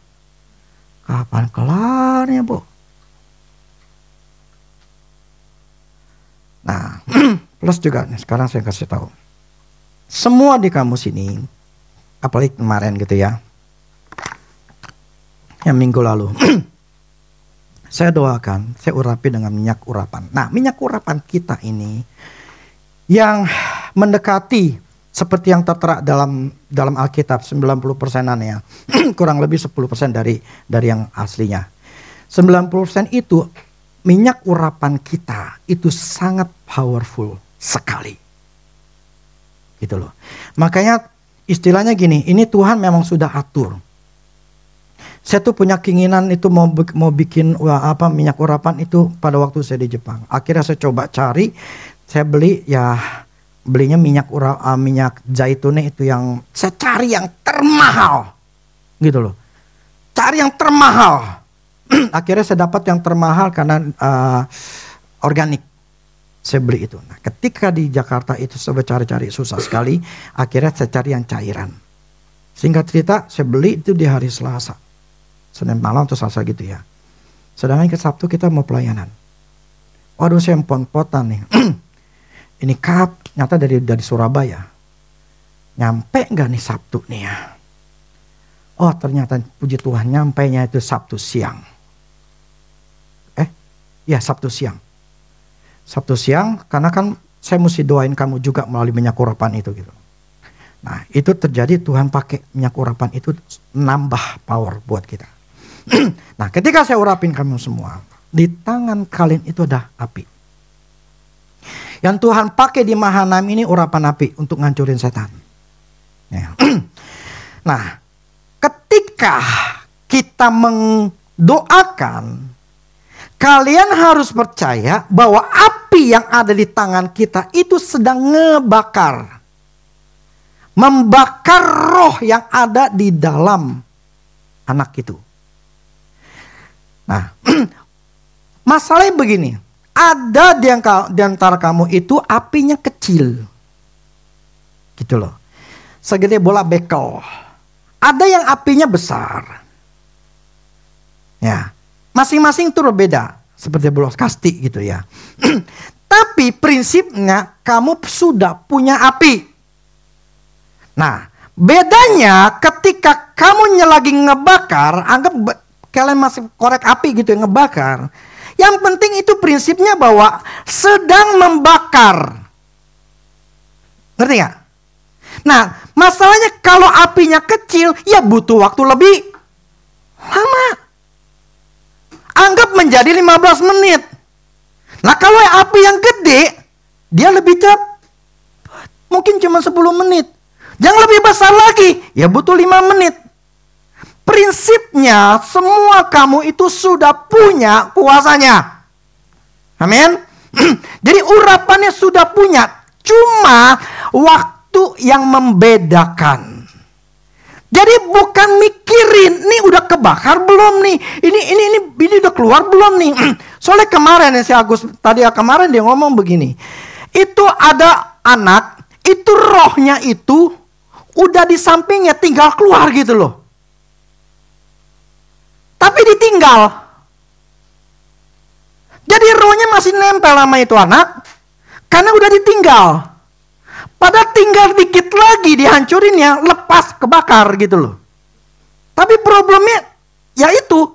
Kapan kelarnya, Bu? Nah, plus juga nih, sekarang saya kasih tahu. Semua di kampus ini, apalagi kemarin gitu ya, yang minggu lalu, saya doakan, saya urapi dengan minyak urapan. Nah, minyak urapan kita ini yang mendekati seperti yang tertera dalam Alkitab 90%-an ya, kurang lebih 10% dari yang aslinya. 90% itu minyak urapan kita itu sangat powerful sekali. Gitu loh. Makanya istilahnya gini, ini Tuhan memang sudah atur. Saya tuh punya keinginan itu mau bikin minyak urapan itu pada waktu saya di Jepang. Akhirnya saya coba cari, saya belinya minyak zaitunnya itu yang saya cari yang termahal. Gitu loh. Cari yang termahal. Akhirnya saya dapat yang termahal karena organik. Saya beli itu. Nah, ketika di Jakarta itu saya cari-cari susah sekali. Akhirnya saya cari yang cairan. Singkat cerita saya beli itu di hari Selasa. Senin malam atau Selasa gitu ya. Sedangkan ke Sabtu kita mau pelayanan. Waduh saya empon-potan nih. Ini nyata dari Surabaya. Nyampe nggak nih Sabtu nih ya? Oh ternyata puji Tuhan nyampainya itu Sabtu siang. Ya Sabtu siang. Sabtu siang karena kan saya mesti doain kamu juga melalui minyak urapan itu gitu. Nah itu terjadi Tuhan pakai minyak urapan itu nambah power buat kita. Nah ketika saya urapin kamu semua, di tangan kalian itu ada api. Yang Tuhan pakai di Mahanaim ini urapan api untuk ngancurin setan. Ya. Nah ketika kita mendoakan, kalian harus percaya bahwa api yang ada di tangan kita itu sedang ngebakar. Membakar roh yang ada di dalam anak itu. Nah, masalahnya begini. Ada di antara kamu itu apinya kecil. Gitu loh. Segede bola bekel. Ada yang apinya besar. Ya. Masing-masing itu berbeda. Seperti bola kasti gitu ya. Tapi prinsipnya kamu sudah punya api. Nah bedanya ketika kamu lagi ngebakar. Anggap kalian masih korek api gitu ya, ngebakar. Yang penting itu prinsipnya bahwa sedang membakar. Ngerti gak? Nah masalahnya kalau apinya kecil ya butuh waktu lebih lama. Anggap menjadi 15 menit. Nah kalau api yang gede, dia lebih cepat. Mungkin cuma 10 menit. Yang lebih besar lagi, ya butuh 5 menit. Prinsipnya semua kamu itu sudah punya kuasanya. Amin. Jadi urapannya sudah punya. Cuma waktu yang membedakan. Jadi bukan mikirin, nih udah kebakar belum nih? Ini udah keluar belum nih? Soalnya kemarin si Agus kemarin dia ngomong begini. Itu ada anak, itu rohnya itu udah di sampingnya tinggal keluar gitu loh. Tapi ditinggal. Jadi rohnya masih nempel sama itu anak karena udah ditinggal. Padahal tinggal dikit lagi dihancurinnya, lepas kebakar gitu loh. Tapi problemnya yaitu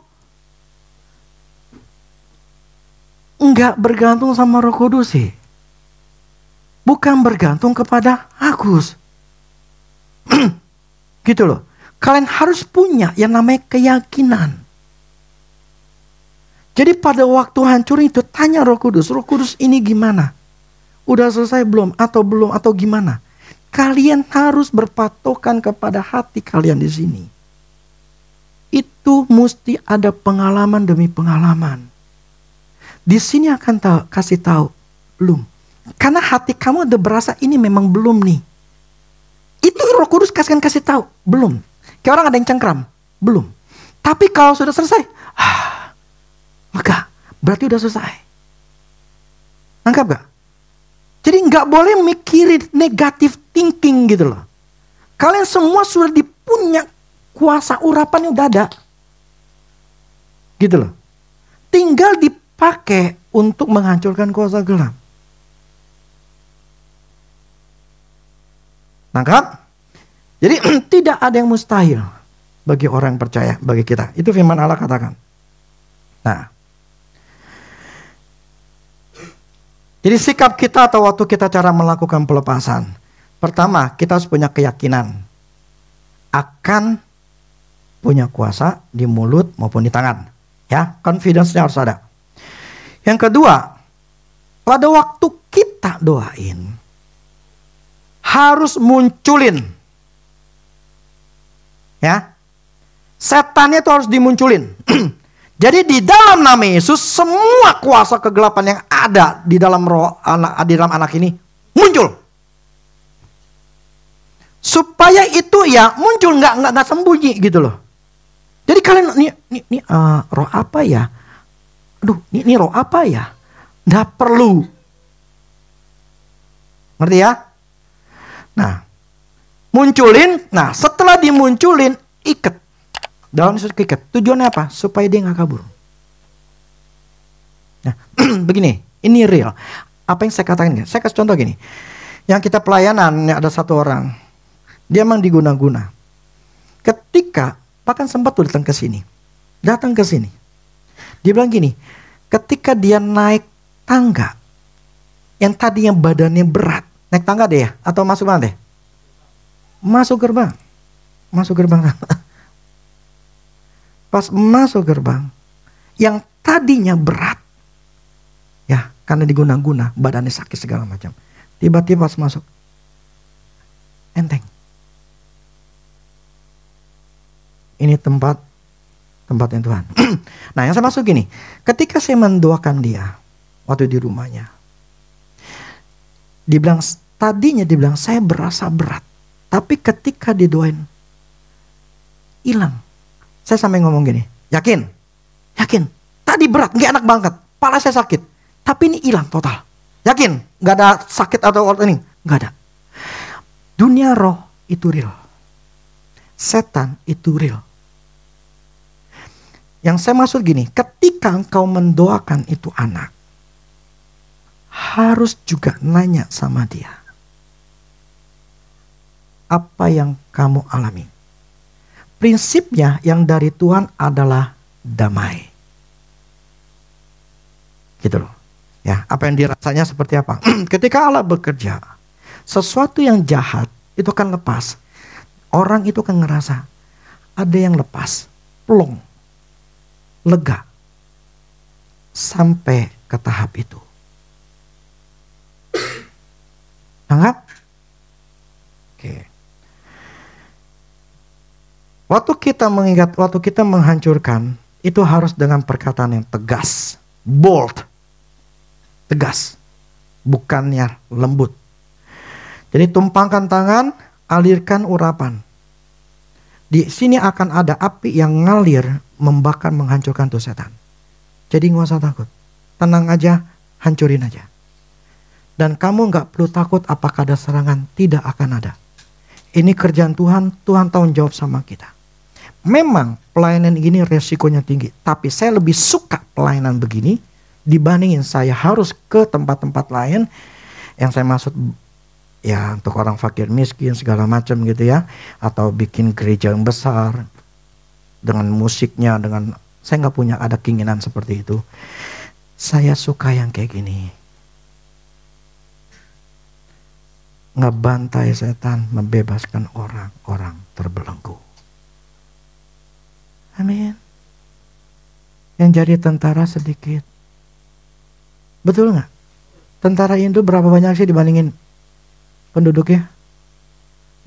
enggak bergantung sama Roh Kudus sih. Bukan bergantung kepada Agus. Gitu loh. Kalian harus punya yang namanya keyakinan. Jadi pada waktu hancur itu tanya Roh Kudus ini gimana? Udah selesai belum? Atau gimana? Kalian harus berpatokan kepada hati kalian di sini. Itu mesti ada pengalaman demi pengalaman. Di sini akan kasih tahu belum. Karena hati kamu udah berasa ini memang belum nih. Itu Roh Kudus kasih tahu belum. Kayak orang ada yang cengkram, belum. Tapi kalau sudah selesai, lega, berarti udah selesai. Nangkap gak? Jadi nggak boleh mikirin negatif thinking gitu loh. Kalian semua sudah dipunya kuasa urapan yang udah ada. Gitu loh. Tinggal dipakai untuk menghancurkan kuasa gelap. Nangkap? Jadi tidak ada yang mustahil bagi orang yang percaya, bagi kita. Itu firman Allah katakan. Nah, jadi sikap kita atau waktu kita cara melakukan pelepasan. Pertama, kita harus punya keyakinan akan punya kuasa di mulut maupun di tangan. Ya, confidence-nya harus ada. Yang kedua, pada waktu kita doain, harus munculin. Ya, setannya itu harus dimunculin. Jadi di dalam nama Yesus semua kuasa kegelapan yang ada di dalam roh anak, di dalam anak ini muncul. Supaya itu ya muncul, nggak sembunyi gitu loh. Jadi kalian ini roh apa ya? Aduh, ini roh apa ya? Nggak perlu. Ngerti ya? Nah, munculin. Nah, setelah dimunculin, ikat. Dalam Yesus ikat. Tujuannya apa? Supaya dia nggak kabur. Nah, begini, ini real. Apa yang saya katakan? Saya kasih contoh gini. Yang kita pelayanan, ada satu orang. Dia memang diguna-guna. Ketika, bahkan sempat tuh datang ke sini. Datang ke sini. Dia bilang gini, ketika dia naik tangga, yang tadinya badannya berat, naik tangga deh ya? Atau masuk mana deh? Masuk gerbang. Masuk gerbang. Pas masuk gerbang, yang tadinya berat, ya karena diguna-guna, badannya sakit segala macam. Tiba-tiba pas masuk, enteng. Ini tempatnya Tuhan. Nah, yang saya masuk gini, ketika saya mendoakan dia, waktu di rumahnya, tadinya dibilang saya berasa berat. Tapi ketika didoain, hilang. Saya sampai ngomong gini, yakin? Tadi berat, gak enak banget. Kepala saya sakit. Tapi ini hilang total. Yakin? Gak ada sakit atau ini? Gak ada. Dunia roh itu real. Setan itu real. Yang saya maksud gini, ketika engkau mendoakan itu anak, harus juga nanya sama dia. Apa yang kamu alami? Prinsipnya yang dari Tuhan adalah damai. Gitu loh. Ya, apa yang dirasanya seperti apa? Ketika Allah bekerja, sesuatu yang jahat itu akan lepas. Orang itu akan ngerasa ada yang lepas, plong, lega. Sampai ke tahap itu. Anggap? Oke. Waktu kita mengingat, waktu kita menghancurkan, itu harus dengan perkataan yang tegas, bold, tegas, bukannya lembut. Jadi tumpangkan tangan, alirkan urapan. Di sini akan ada api yang ngalir, membakar, menghancurkan tuh setan. Jadi nggak usah takut, tenang aja, hancurin aja. Dan kamu nggak perlu takut apakah ada serangan, tidak akan ada. Ini kerjaan Tuhan, Tuhan tanggung jawab sama kita. Memang pelayanan ini resikonya tinggi, tapi saya lebih suka pelayanan begini dibandingin saya harus ke tempat-tempat lain yang saya maksud ya untuk orang fakir miskin segala macam gitu ya, atau bikin gereja yang besar dengan musiknya, dengan saya nggak punya ada keinginan seperti itu. Saya suka yang kayak gini. Ngebantai setan, membebaskan orang-orang terbelenggu. Amin. Yang jadi tentara sedikit. Betul nggak? Tentara Indo berapa banyak sih dibandingin penduduknya?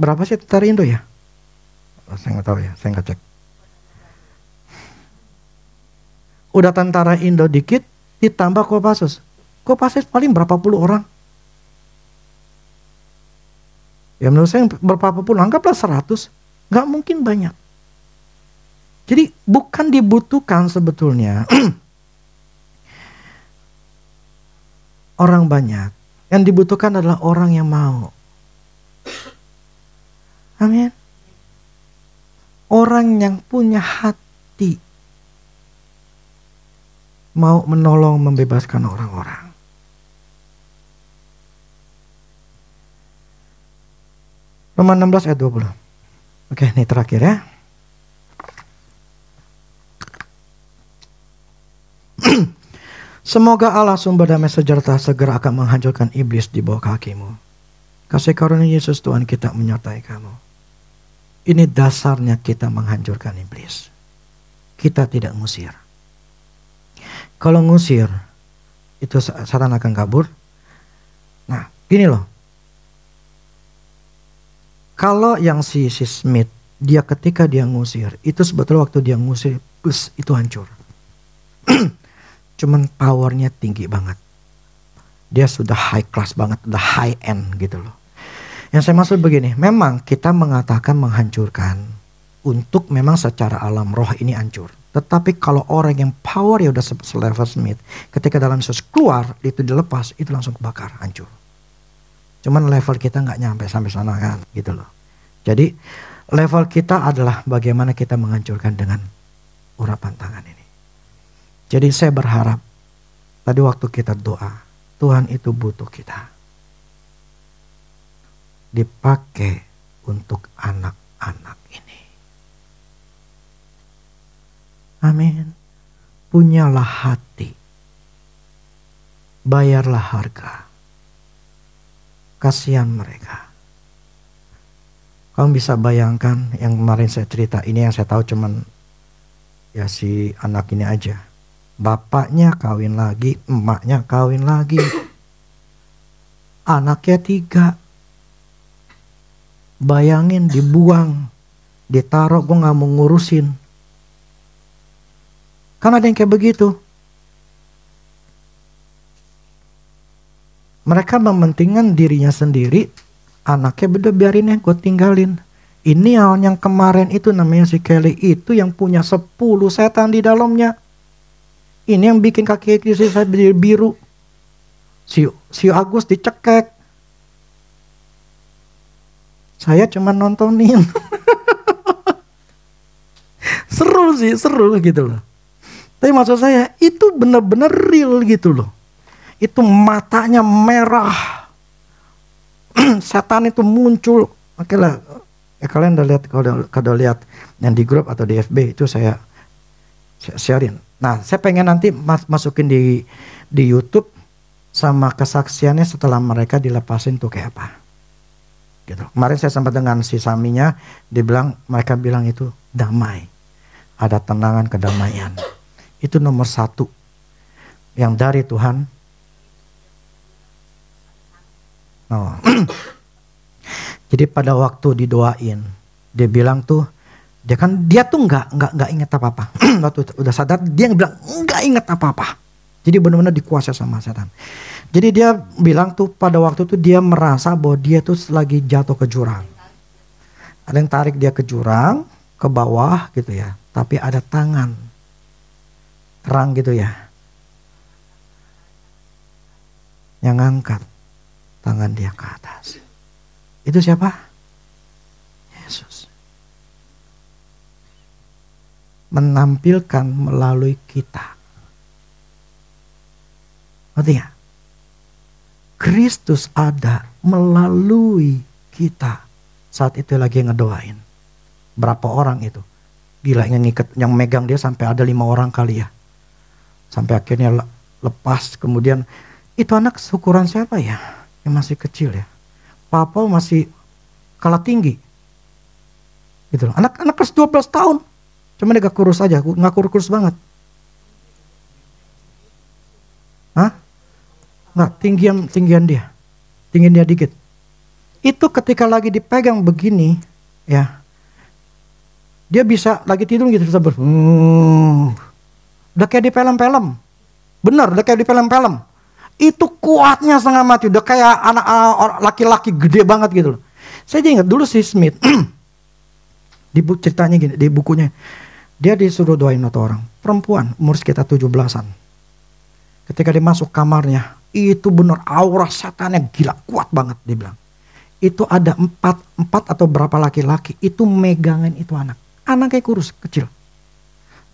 Berapa sih tentara Indo ya? Saya nggak tahu ya, saya nggak cek. Udah tentara Indo dikit, ditambah Kopassus. Kopassus paling berapa puluh orang? Ya menurut saya berapa puluh, anggaplah 100. Nggak mungkin banyak. Jadi bukan dibutuhkan sebetulnya orang banyak. Yang dibutuhkan adalah orang yang mau. Amin. Orang yang punya hati mau menolong, membebaskan orang-orang. Roma 16 ayat 20. Oke, ini terakhir ya. Semoga Allah sumber damai sejahtera segera akan menghancurkan iblis di bawah kakimu. Kasih karunia Yesus Tuhan kita menyertai kamu. Ini dasarnya kita menghancurkan iblis. Kita tidak ngusir. Kalau ngusir, itu setan akan kabur. Nah, gini loh. Kalau yang si Smith, dia ketika dia ngusir, itu sebetulnya waktu dia ngusir, bus itu hancur. Cuman powernya tinggi banget. Dia sudah high class banget, udah high end gitu loh. Yang saya maksud begini, memang kita mengatakan menghancurkan untuk memang secara alam roh ini hancur. Tetapi kalau orang yang power ya udah selevel Smith, ketika dalam Yesus keluar, itu dilepas, itu langsung kebakar, hancur. Cuman level kita nggak nyampe sampai sana kan, gitu loh. Jadi level kita adalah bagaimana kita menghancurkan dengan urapan tangan ini. Jadi saya berharap tadi waktu kita doa, Tuhan itu butuh kita. Dipakai untuk anak-anak ini. Amin. Punyalah hati. Bayarlah harga. Kasihan mereka. Kamu bisa bayangkan yang kemarin saya cerita, ini yang saya tahu cuman ya si anak ini aja. Bapaknya kawin lagi, emaknya kawin lagi. Anaknya 3. Bayangin dibuang, ditaruh, gue gak mau ngurusin. Kan ada yang kayak begitu. Mereka mementingkan dirinya sendiri, anaknya beda biarin ya, gue tinggalin. Ini yang kemarin itu namanya si Kelly itu yang punya 10 setan di dalamnya. Ini yang bikin kaki saya biru. Si Agus dicekek. Saya cuma nontonin. Seru sih, seru gitu loh. Tapi maksud saya itu benar-benar real gitu loh. Itu matanya merah. Setan itu muncul. Oke lah, ya kalian udah lihat, kalau lihat yang di grup atau di FB itu saya sharein. Nah, saya pengen nanti masukin di YouTube sama kesaksiannya setelah mereka dilepasin tuh kayak apa. Gitu. Kemarin saya sempat dengan si Saminya, mereka bilang itu damai, ada tenangan, kedamaian. Itu nomor 1 yang dari Tuhan. Oh. Jadi pada waktu didoain, dia bilang tuh, dia tuh nggak ingat apa-apa. Waktu udah sadar dia bilang nggak ingat apa-apa. Jadi benar-benar dikuasai sama setan. Jadi dia bilang tuh pada waktu itu dia merasa bahwa dia tuh lagi jatuh ke jurang. Ada yang tarik dia ke jurang, ke bawah gitu ya. Tapi ada tangan terang gitu ya, yang ngangkat tangan dia ke atas. Itu siapa? Yesus. Menampilkan melalui kita. Ngerti gak? Kristus ada melalui kita. Saat itu lagi ngedoain. Berapa orang itu? Gila yang ngikat, yang megang dia sampai ada 5 orang kali ya. Sampai akhirnya lepas. Kemudian itu anak ukuran siapa ya? Yang masih kecil ya. Papa masih kalah tinggi. Gitu loh. Anak kelas 12 tahun. Cuma dia gak kurus aja, gak kurus banget. Hah? Nggak, tinggian dia. Tinggian dia dikit. Itu ketika lagi dipegang begini, ya. Dia bisa lagi tidur gitu, udah kayak di film-film. Bener, udah kayak di film-film. Itu kuatnya setengah mati, udah kayak anak laki-laki gede banget gitu loh. Saya ingat dulu si Smith, ceritanya gini, di bukunya. Dia disuruh doain satu orang, perempuan, umur sekitar 17-an. Ketika dia masuk kamarnya, itu benar aura setannya gila, kuat banget dia bilang. Itu ada empat atau berapa laki-laki, itu megangin itu anak. Anaknya kurus, kecil.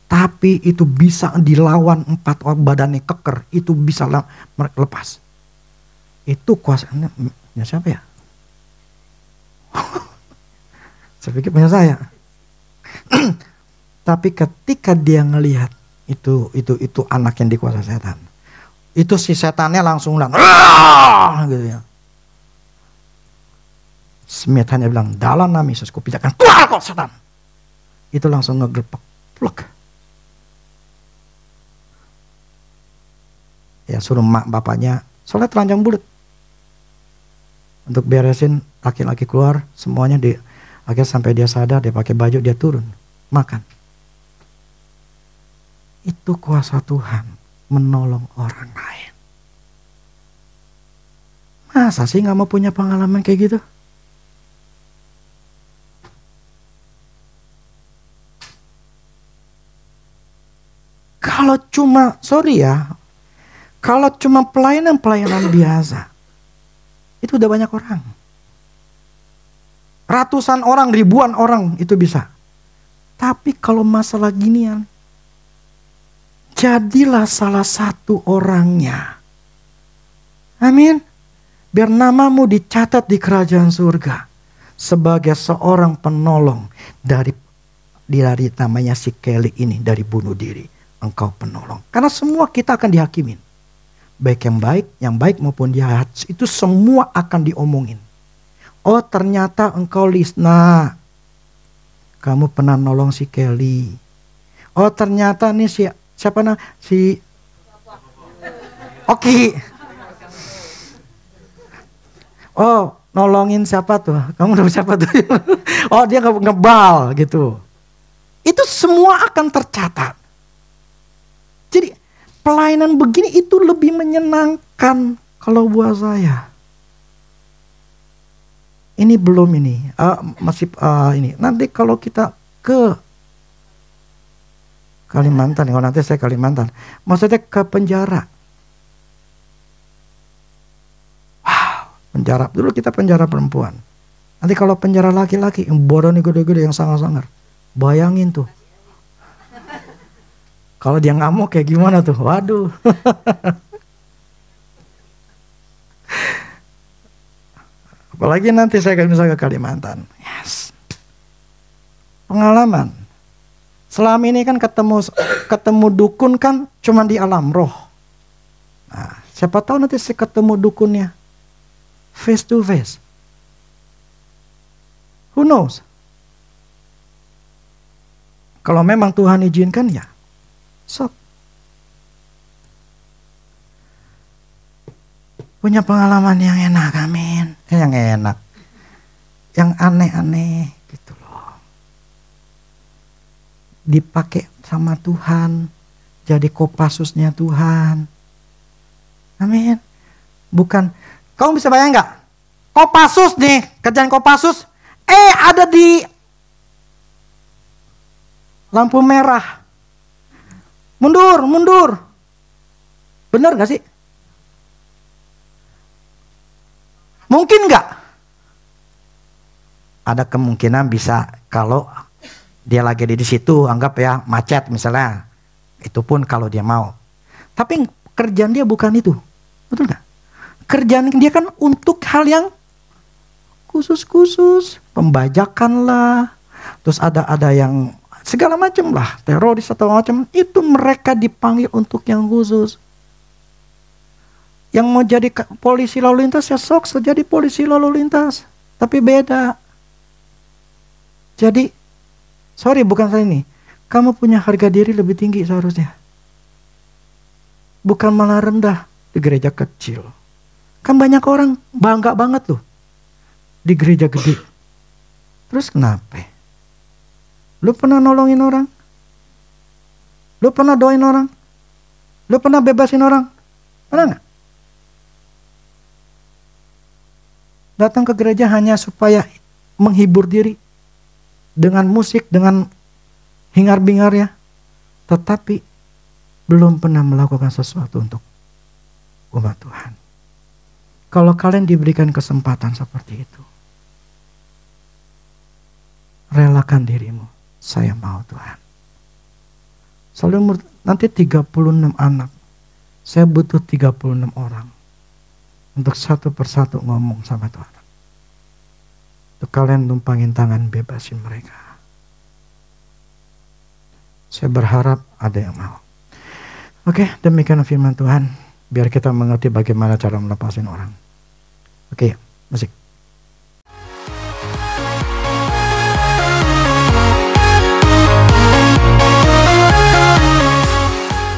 Tapi itu bisa dilawan 4 orang, badannya keker, itu bisa lepas. Itu kuasanya siapa ya? Saya pikir punya saya. Tapi ketika dia ngelihat itu anak yang dikuasai setan. Itu si setannya langsung bilang, gitu ya. Smith hanya bilang, dalam nama Yesus kupindahkan, keluar kau setan. Itu langsung ngegerpek, plek. Ya suruh mak bapaknya sholat telanjang bulat. Untuk beresin laki-laki keluar, semuanya akhirnya sampai dia sadar, dia pakai baju, dia turun, makan. Itu kuasa Tuhan menolong orang lain. Masa sih gak mau punya pengalaman kayak gitu? Kalau cuma, kalau cuma pelayanan biasa, itu udah banyak orang. Ratusan orang, ribuan orang itu bisa. Tapi kalau masalah ginian, jadilah salah satu orangnya. Amin. Biar namamu dicatat di kerajaan surga sebagai seorang penolong dari namanya si Kelly ini, dari bunuh diri. Engkau penolong. Karena semua kita akan dihakimin. Baik yang baik maupun jahat, itu semua akan diomongin. Oh ternyata engkau Lisna, kamu pernah nolong si Kelly. Oh ternyata nih siapa si Oki. Oh nolongin siapa tuh? Kamu udah siapa tuh? Oh dia ngebal gitu. Itu semua akan tercatat. Jadi pelayanan begini itu lebih menyenangkan kalau buat saya. Ini belum ini, masih ini. Nanti kalau kita ke Kalimantan, kalau nanti saya Kalimantan, maksudnya ke penjara. Wow, penjara dulu kita penjara perempuan. Nanti kalau penjara laki-laki yang bodoh nih gede-gede yang sangar-sangar, bayangin tuh. Kalau dia ngamuk kayak gimana tuh? Waduh. Apalagi nanti saya akan bisa ke Kalimantan. Yes. Pengalaman. Selama ini kan ketemu dukun kan cuma di alam roh. Nah, siapa tahu nanti saya ketemu dukunnya face to face. Who knows? Kalau memang Tuhan izinkan ya. Sok. Punya pengalaman yang enak, amin. Yang enak. Yang aneh-aneh gitu loh. Dipakai sama Tuhan. Jadi Kopassusnya Tuhan. Amin. Bukan, kamu bisa bayang gak? Kopassus nih, kerjaan Kopassus. Ada di lampu merah. Mundur. Bener gak sih? Mungkin gak? Ada kemungkinan bisa kalau dia lagi di situ, anggap ya macet misalnya. Itu pun kalau dia mau. Tapi kerjaan dia bukan itu. Betul gak? Kerjaan dia kan untuk hal yang khusus-khusus. Pembajakan lah. Terus ada yang segala macam lah, teroris atau macam itu mereka dipanggil untuk yang khusus. yang mau jadi polisi lalu lintas ya sok jadi polisi lalu lintas. Tapi beda. Jadi, sorry bukan saya ini. Kamu punya harga diri lebih tinggi seharusnya. Bukan malah rendah di gereja kecil. Kan banyak orang bangga banget loh di gereja gede. Terus kenapa? Lu pernah nolongin orang? Lu pernah doain orang? Lu pernah bebasin orang? Pernah gak? Datang ke gereja hanya supaya menghibur diri dengan musik, dengan hingar-bingar ya. Tetapi belum pernah melakukan sesuatu untuk umat Tuhan. Kalau kalian diberikan kesempatan seperti itu, relakan dirimu. Saya mau Tuhan. Selalu nanti 36 anak. Saya butuh 36 orang. Untuk satu persatu ngomong sama Tuhan. Untuk kalian tumpangin tangan, bebasin mereka. Saya berharap ada yang mau. Oke, demikian firman Tuhan. Biar kita mengerti bagaimana cara melepasin orang. Oke, musik.